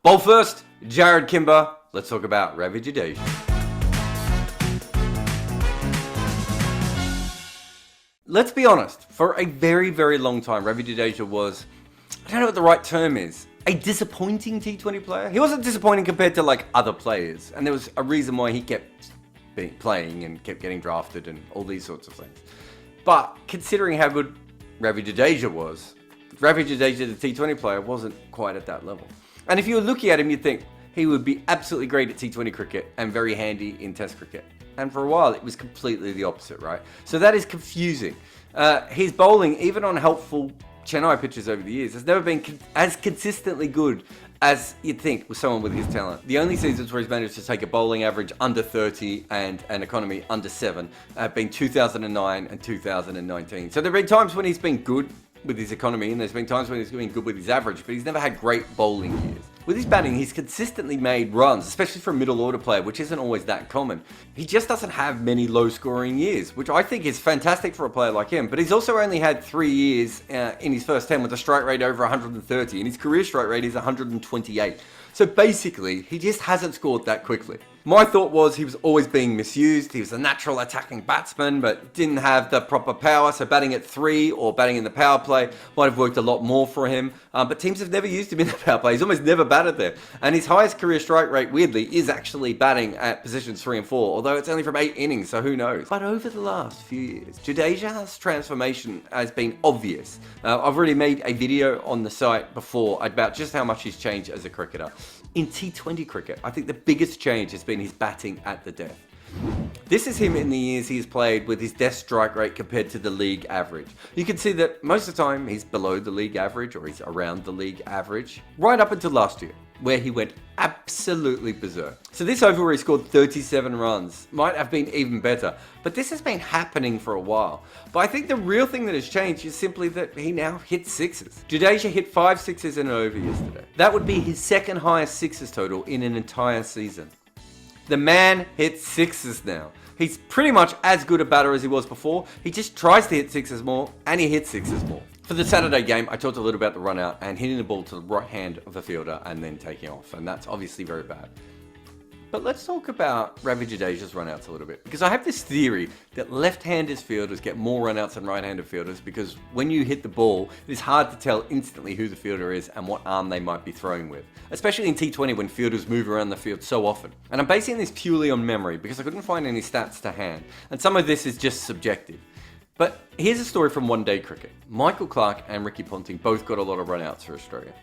Bowl first, Jarrod, Kimber. Let's talk about Ravi Jadeja. Let's be honest, for a very, very long time, Ravi Jadeja was, I don't know what the right term is, a disappointing T20 player. He wasn't disappointing compared to like other players, and there was a reason why he kept playing and kept getting drafted and all these sorts of things. But considering how good Ravi Jadeja was, Ravi Jadeja, the T20 player, wasn't quite at that level. And if you were looking at him, you'd think he would be absolutely great at T20 cricket and very handy in Test cricket. And for a while, it was completely the opposite, right? So that is confusing. His bowling, even on helpful Chennai pitches over the years, has never been as consistently good as you'd think with someone with his talent. The only seasons where he's managed to take a bowling average under 30 and an economy under 7 have been 2009 and 2019. So there have been times when he's been good with his economy, and there's been times when he's been good with his average, but he's never had great bowling years. With his batting, he's consistently made runs, especially for a middle order player, which isn't always that common. He just doesn't have many low scoring years, which I think is fantastic for a player like him, but he's also only had 3 years in his first 10 with a strike rate over 130, and his career strike rate is 128. So basically, he just hasn't scored that quickly. My thought was he was always being misused. He was a natural attacking batsman, but didn't have the proper power. So batting at 3 or batting in the power play might have worked a lot more for him. But teams have never used him in the power play. He's almost never batted there. And his highest career strike rate, weirdly, is actually batting at positions 3 and 4, although it's only from 8 innings, so who knows. But over the last few years, Jadeja's transformation has been obvious. I've already made a video on the site before about just how much he's changed as a cricketer. In T20 cricket, I think the biggest change has been his batting at the death. This is him in the years he's played with his death strike rate compared to the league average. You can see that most of the time he's below the league average, or he's around the league average, right up until last year, where he went absolutely berserk. So this over where he scored 37 runs might have been even better, but this has been happening for a while. But I think the real thing that has changed is simply that he now hits sixes. Jadeja hit 5 sixes in an over yesterday. That would be his second highest sixes total in an entire season. The man hits sixes now. He's pretty much as good a batter as he was before. He just tries to hit sixes more, and he hits sixes more. For the Saturday game, I talked a little about the run out and hitting the ball to the right hand of the fielder and then taking off, and that's obviously very bad. But let's talk about Ravi Jadeja's runouts a little bit, because I have this theory that left-handed fielders get more runouts than right-handed fielders, because when you hit the ball, it is hard to tell instantly who the fielder is and what arm they might be throwing with, especially in T20 when fielders move around the field so often. And I'm basing this purely on memory because I couldn't find any stats to hand, and some of this is just subjective. But here's a story from one-day cricket. Michael Clarke and Ricky Ponting both got a lot of runouts for Australia.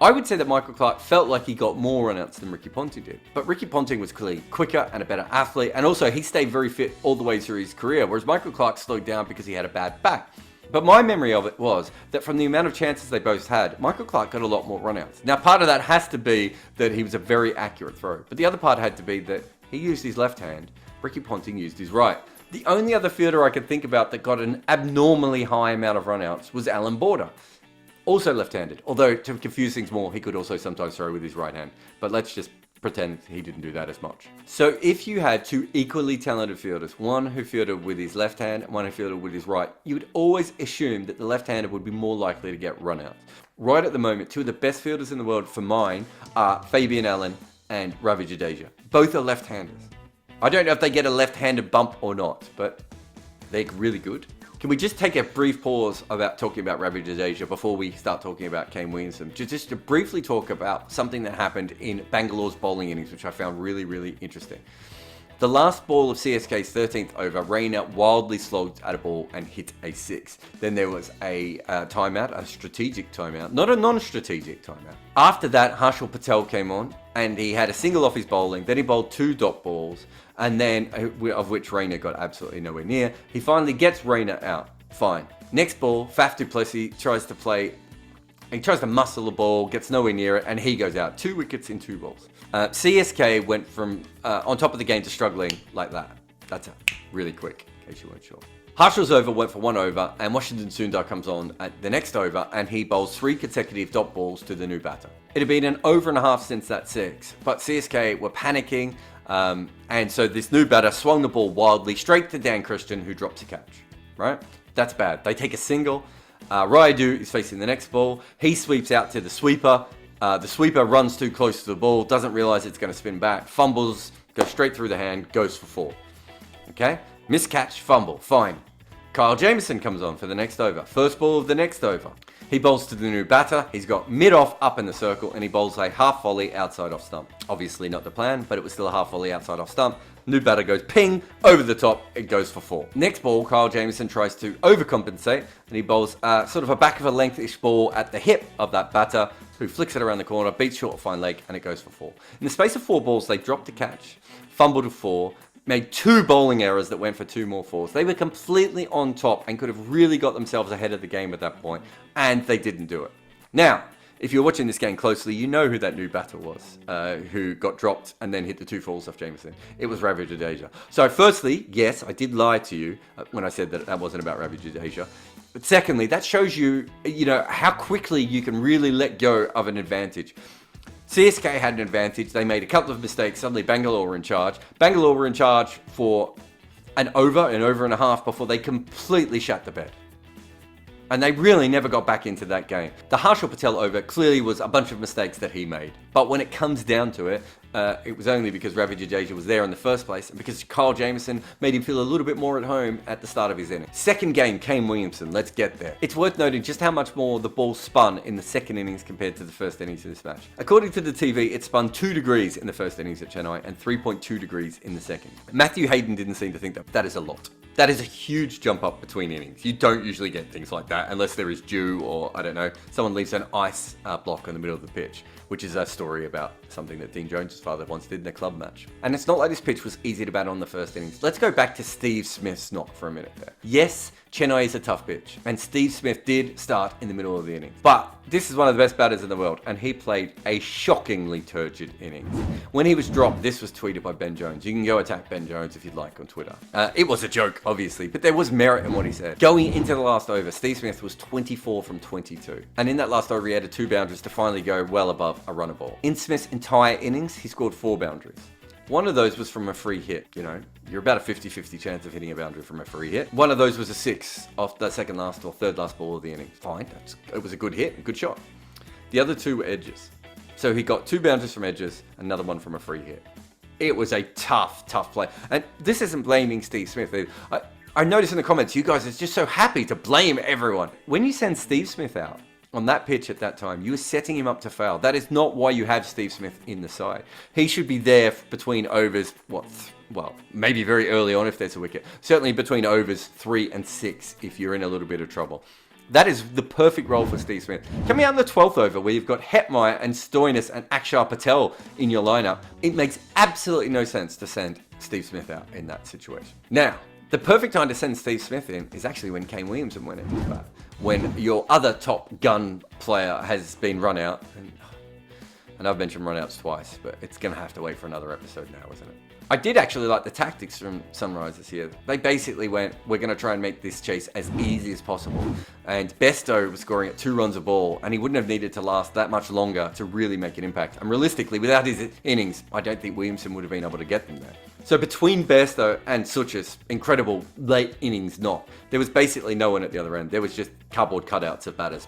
I would say that Michael Clarke felt like he got more runouts than Ricky Ponting did. But Ricky Ponting was clearly quicker and a better athlete, and also he stayed very fit all the way through his career, whereas Michael Clarke slowed down because he had a bad back. But my memory of it was that from the amount of chances they both had, Michael Clarke got a lot more runouts. Now, part of that has to be that he was a very accurate thrower, but the other part had to be that he used his left hand, Ricky Ponting used his right. The only other fielder I could think about that got an abnormally high amount of runouts was Alan Border. Also left-handed, although to confuse things more, he could also sometimes throw with his right hand. But let's just pretend he didn't do that as much. So if you had 2 equally talented fielders, one who fielded with his left hand and one who fielded with his right, you would always assume that the left-hander would be more likely to get runouts. Right at the moment, 2 of the best fielders in the world for mine are Fabian Allen and Ravi Jadeja. Both are left-handers. I don't know if they get a left-handed bump or not, but they're really good. Can we just take a brief pause about talking about Ravi Jadeja before we start talking about Kane Williamson? Just to briefly talk about something that happened in Bangalore's bowling innings, which I found really, really interesting. The last ball of CSK's 13th over, Raina wildly slogged at a ball and hit a 6. Then there was a timeout, a strategic timeout, not a non-strategic timeout. After that, Harshal Patel came on and he had a single off his bowling. Then he bowled 2 dot balls, and then of which Raina got absolutely nowhere near. He finally gets Raina out. Fine. Next ball, Faf du Plessis tries to muscle the ball, gets nowhere near it, and he goes out. 2 wickets in 2 balls. CSK went from on top of the game to struggling like that. That's really quick, in case you weren't sure. Harshal's over went for 1 over, and Washington Sundar comes on at the next over, and he bowls 3 consecutive dot balls to the new batter. It had been an over and a half since that 6, but CSK were panicking, and so this new batter swung the ball wildly straight to Dan Christian, who drops a catch. Right? That's bad. They take a single. Rayudu is facing the next ball. He sweeps out to the sweeper. The sweeper runs too close to the ball, doesn't realise it's going to spin back, fumbles, goes straight through the hand, goes for 4. Okay? Miscatch, fumble, fine. Kyle Jamieson comes on for the next over. First ball of the next over. He bowls to the new batter. He's got mid-off up in the circle, and he bowls a half volley outside off stump. Obviously not the plan, but it was still a half volley outside off stump. New batter goes ping, over the top, it goes for 4. Next ball, Kyle Jamieson tries to overcompensate, and he bowls sort of a back of a lengthish ball at the hip of that batter, who flicks it around the corner, beats short fine leg, and it goes for 4. In the space of 4 balls, they dropped the catch, fumbled to 4, made 2 bowling errors that went for 2 more 4s. They were completely on top and could have really got themselves ahead of the game at that point, and they didn't do it. Now, if you're watching this game closely, you know who that new batter was, who got dropped and then hit the 2 falls off Jamieson. It was Ravi Jadeja. So firstly, yes, I did lie to you when I said that that wasn't about Ravi Jadeja. But secondly, that shows you, how quickly you can really let go of an advantage. CSK had an advantage. They made a couple of mistakes. Suddenly Bangalore were in charge. Bangalore were in charge for an over and a half before they completely shut the bed. And they really never got back into that game. The Harshal Patel over clearly was a bunch of mistakes that he made. But when it comes down to it, it was only because Ravi Jadeja was there in the first place and because Kyle Jamieson made him feel a little bit more at home at the start of his inning. Second game, Kane Williamson. Let's get there. It's worth noting just how much more the ball spun in the second innings compared to the first innings of this match. According to the TV, it spun 2 degrees in the first innings at Chennai and 3.2 degrees in the second. Matthew Hayden didn't seem to think that is a lot. That is a huge jump up between innings. You don't usually get things like that unless there is dew or, I don't know, someone leaves an ice block in the middle of the pitch, which is a story about something that Dean Jones' father once did in a club match. And it's not like this pitch was easy to bat on the first innings. Let's go back to Steve Smith's knock for a minute there. Yes, Chennai is a tough pitch, and Steve Smith did start in the middle of the innings. But this is one of the best batters in the world, and he played a shockingly turgid innings. When he was dropped, this was tweeted by Ben Jones. You can go attack Ben Jones if you'd like on Twitter. It was a joke, obviously, but there was merit in what he said. Going into the last over, Steve Smith was 24 from 22. And in that last over, he added 2 boundaries to finally go well above a runner ball. In Smith's entire innings, he scored 4 boundaries. One of those was from a free hit. You're about a 50-50 chance of hitting a boundary from a free hit. One of those was a 6 off the second last or third last ball of the inning. Fine, it was a good hit, a good shot. The other 2 were edges. So he got 2 boundaries from edges, another one from a free hit. It was a tough play. And this isn't blaming Steve Smith. I noticed in the comments, you guys are just so happy to blame everyone. When you send Steve Smith out on that pitch at that time, you were setting him up to fail. That is not why you have Steve Smith in the side. He should be there between overs, maybe very early on if there's a wicket. Certainly between overs 3 and 6 if you're in a little bit of trouble. That is the perfect role for Steve Smith. Coming out in the 12th over where you've got Hetmeyer and Stoinis and Akshar Patel in your lineup, it makes absolutely no sense to send Steve Smith out in that situation. Now, the perfect time to send Steve Smith in is actually when Kane Williamson went into the bat. When your other top gun player has been run out, and I've mentioned run-outs twice, but it's going to have to wait for another episode now, isn't it? I did actually like the tactics from Sunrisers here. They basically went, we're going to try and make this chase as easy as possible. And Besto was scoring at 2 runs a ball, and he wouldn't have needed to last that much longer to really make an impact. And realistically, without his innings, I don't think Williamson would have been able to get them there. So between Besto and Such's incredible late innings knock, there was basically no one at the other end. There was just cardboard cutouts of batters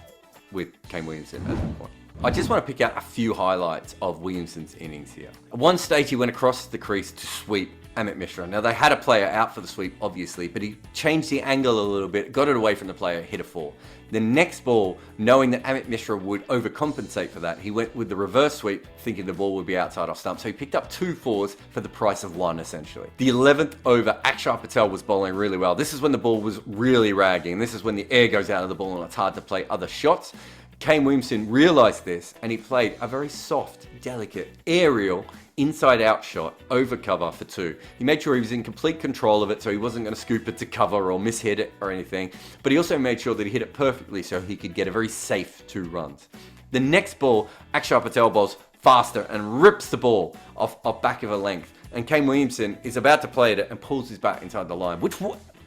with Kane Williamson at that point. I just want to pick out a few highlights of Williamson's innings here. At one stage, he went across the crease to sweep Amit Mishra. Now, they had a player out for the sweep, obviously, but he changed the angle a little bit, got it away from the player, hit a 4. The next ball, knowing that Amit Mishra would overcompensate for that, he went with the reverse sweep, thinking the ball would be outside off stump. So he picked up 2 4s for the price of 1, essentially. The 11th over, Akshar Patel was bowling really well. This is when the ball was really ragging. This is when the air goes out of the ball and it's hard to play other shots. Kane Williamson realised this and he played a very soft, delicate, aerial, inside-out shot over cover for 2. He made sure he was in complete control of it so he wasn't going to scoop it to cover or mishit it or anything. But he also made sure that he hit it perfectly so he could get a very safe 2 runs. The next ball, Akshar Patel bowls faster and rips the ball off back of a length. And Kane Williamson is about to play it and pulls his bat inside the line, which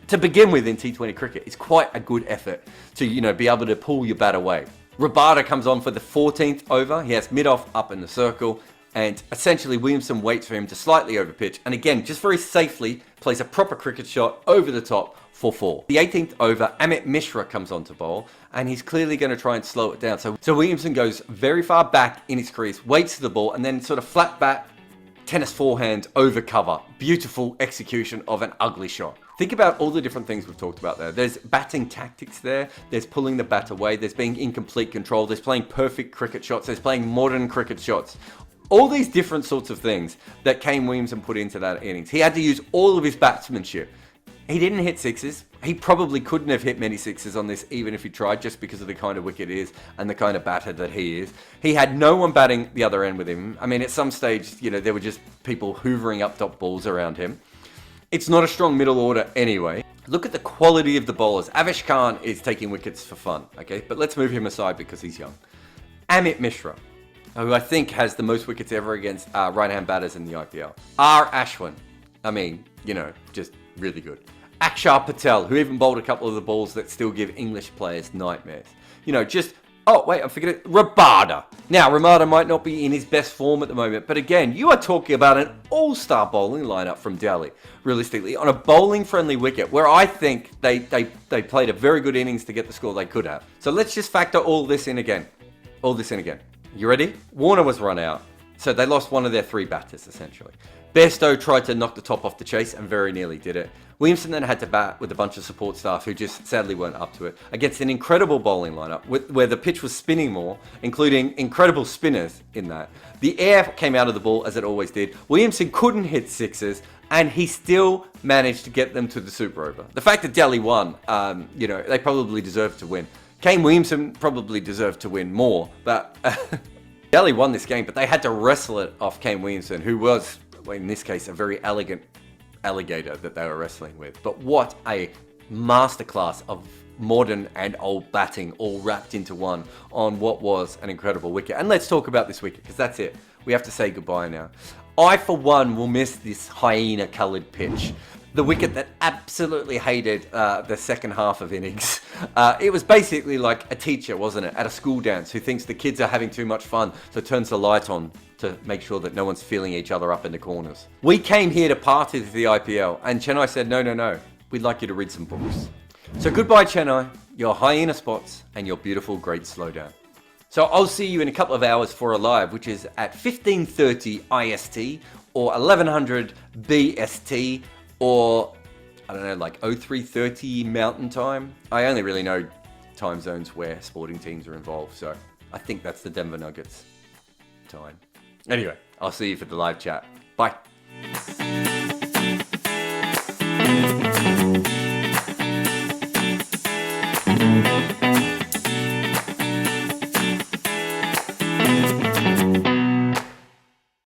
to begin with in T20 cricket is quite a good effort to be able to pull your bat away. Rabada comes on for the 14th over. He has mid-off up in the circle. And essentially, Williamson waits for him to slightly overpitch. And again, just very safely, plays a proper cricket shot over the top, for 4. The 18th over, Amit Mishra comes on to bowl, and he's clearly going to try and slow it down. So Williamson goes very far back in his crease, waits for the ball, and then sort of flat bat, tennis forehand over cover. Beautiful execution of an ugly shot. Think about all the different things we've talked about there. There's batting tactics there. There's pulling the bat away. There's being in complete control. There's playing perfect cricket shots. There's playing modern cricket shots. All these different sorts of things that Kane Williamson put into that innings. He had to use all of his batsmanship. He didn't hit sixes. He probably couldn't have hit many sixes on this even if he tried, just because of the kind of wicket it is and the kind of batter that he is. He had no one batting the other end with him. I mean, at some stage, there were just people hoovering up top balls around him. It's not a strong middle order anyway. Look at the quality of the bowlers. Avesh Khan is taking wickets for fun, okay? But let's move him aside because he's young. Amit Mishra, who I think has the most wickets ever against right-hand batters in the IPL. R. Ashwin, I mean, just really good. Akshar Patel, who even bowled a couple of the balls that still give English players nightmares. Oh, wait, I'm forgetting. Rabada. Now, Rabada might not be in his best form at the moment, but again, you are talking about an all-star bowling lineup from Delhi, realistically, on a bowling-friendly wicket, where I think they played a very good innings to get the score they could have. So let's just factor all this in again. You ready? Warner was run out, so they lost one of their 3 batters, essentially. Bairstow tried to knock the top off the chase and very nearly did it. Williamson then had to bat with a bunch of support staff who just sadly weren't up to it, against an incredible bowling lineup where the pitch was spinning more, including incredible spinners in that. The air came out of the ball as it always did. Williamson couldn't hit sixes, and he still managed to get them to the super over. The fact that Delhi won, they probably deserved to win. Kane Williamson probably deserved to win more, but Delhi won this game, but they had to wrestle it off Kane Williamson, who was, in this case, a very elegant alligator that they were wrestling with. But what a masterclass of modern and old batting all wrapped into one on what was an incredible wicket. And let's talk about this wicket, because that's it. We have to say goodbye now. I, for one, will miss this hyena-coloured pitch. The wicket that absolutely hated the second half of innings. It was basically like a teacher, wasn't it, at a school dance who thinks the kids are having too much fun, so turns the light on to make sure that no one's filling each other up in the corners. We came here to party with the IPL, and Chennai said, no, we'd like you to read some books. So goodbye, Chennai, your hyena spots, and your beautiful great slowdown. So I'll see you in a couple of hours for a live, which is at 15:30 IST, or 1100 BST, or, I don't know, like 03:30 Mountain Time. I only really know time zones where sporting teams are involved, so I think that's the Denver Nuggets time. Anyway, I'll see you for the live chat. Bye.